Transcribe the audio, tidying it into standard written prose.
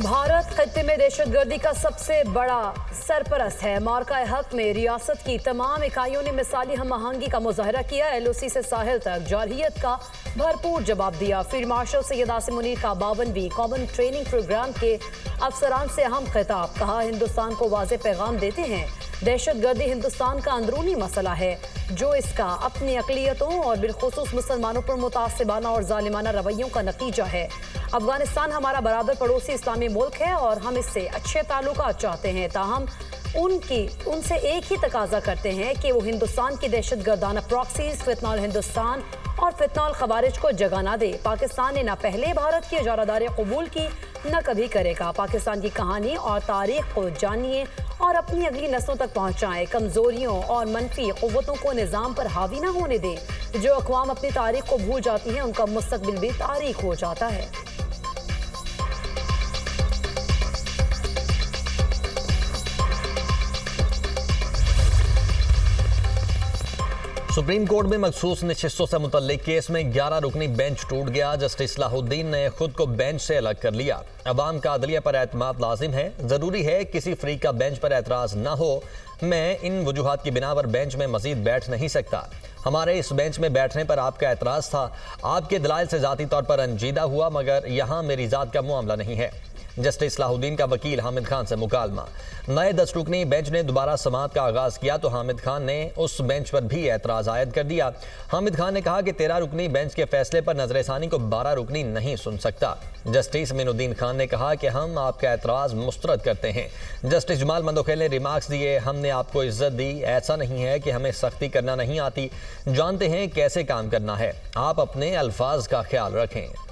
भारत खत्ते में दहशतगर्दी का सबसे बड़ा सरपरस्त है। मार्का हक में रियासत की तमाम इकाइयों ने मिसाली हम आहंगी का मुजाहरा किया। LOC से साहिल तक जारहियत का भरपूर जवाब दिया। फील्ड मार्शल सैयद आसिम मुनीर का 52वीं कॉमन ट्रेनिंग प्रोग्राम के अफसरान से अहम खिताब। कहा, हिंदुस्तान को वाज़ेह पैगाम देते हैं, दहशतगर्दी हिंदुस्तान का अंदरूनी मसला है जो इसका अपनी अक़लियतों और बिलखुसूस मुसलमानों पर मुतासिबाना और जालिमाना रवैयों का नतीजा है। अफगानिस्तान हमारा बराबर पड़ोसी इस्लामी मुल्क है और हम इससे अच्छे ताल्लुकात चाहते हैं। ताहम उनसे एक ही तकाजा करते हैं कि वो हिंदुस्तान की दहशतगर्दाना प्रॉक्सीज, फितनौल हिंदुस्तान और फितनौल खवारिज को जगह ना दे। पाकिस्तान ने न पहले भारत की इजारादारी कबूल की, न कभी करेगा। पाकिस्तान की कहानी और तारीख को जानिए और अपनी अगली नस्लों तक पहुँचाएँ। कमज़ोरियों और मनफी क़ुव्वतों को निज़ाम पर हावी न होने दें। जो अक़वाम अपनी तारीख को भूल जाती हैं, उनका मुस्तक़बिल भी तारीख हो जाता है। सुप्रीम कोर्ट में मखसूस नशिस्तों से मुतल्लिक केस में 11 रुकनी बेंच टूट गया। जस्टिस सलाहुद्दीन ने खुद को बेंच से अलग कर लिया। अवाम का अदलिया पर एतमाद लाजिम है। ज़रूरी है किसी फ्रीक का बेंच पर एतराज़ न हो। मैं इन वजूहात की बिना पर बेंच में मजीद बैठ नहीं सकता। हमारे इस बेंच में बैठने पर आपका एतराज़ था। आपके दलाइल से ज़ाती तौर पर रंजीदा हुआ, मगर यहाँ मेरी ज़ात का मामला नहीं है। जस्टिस सलाहुद्दीन का वकील हामिद खान से मुकालमा। नए 10 रुकनी बेंच ने दोबारा समाअत का आगाज़ किया तो हामिद खान ने उस बेंच पर भी एतराज़ आयद कर दिया। हामिद खान ने कहा कि 13 रुकनी बेंच के फैसले पर नजरसानी को 12 रुकनी नहीं सुन सकता। जस्टिस मीनुद्दीन खान ने कहा कि हम आपका एतराज़ मुस्तरद करते हैं। जस्टिस जमाल मंदोखेल ने रिमार्क्स दिए, हमने आपको इज्जत दी, ऐसा नहीं है कि हमें सख्ती करना नहीं आती, जानते हैं कैसे काम करना है। आप अपने अल्फाज का ख्याल रखें।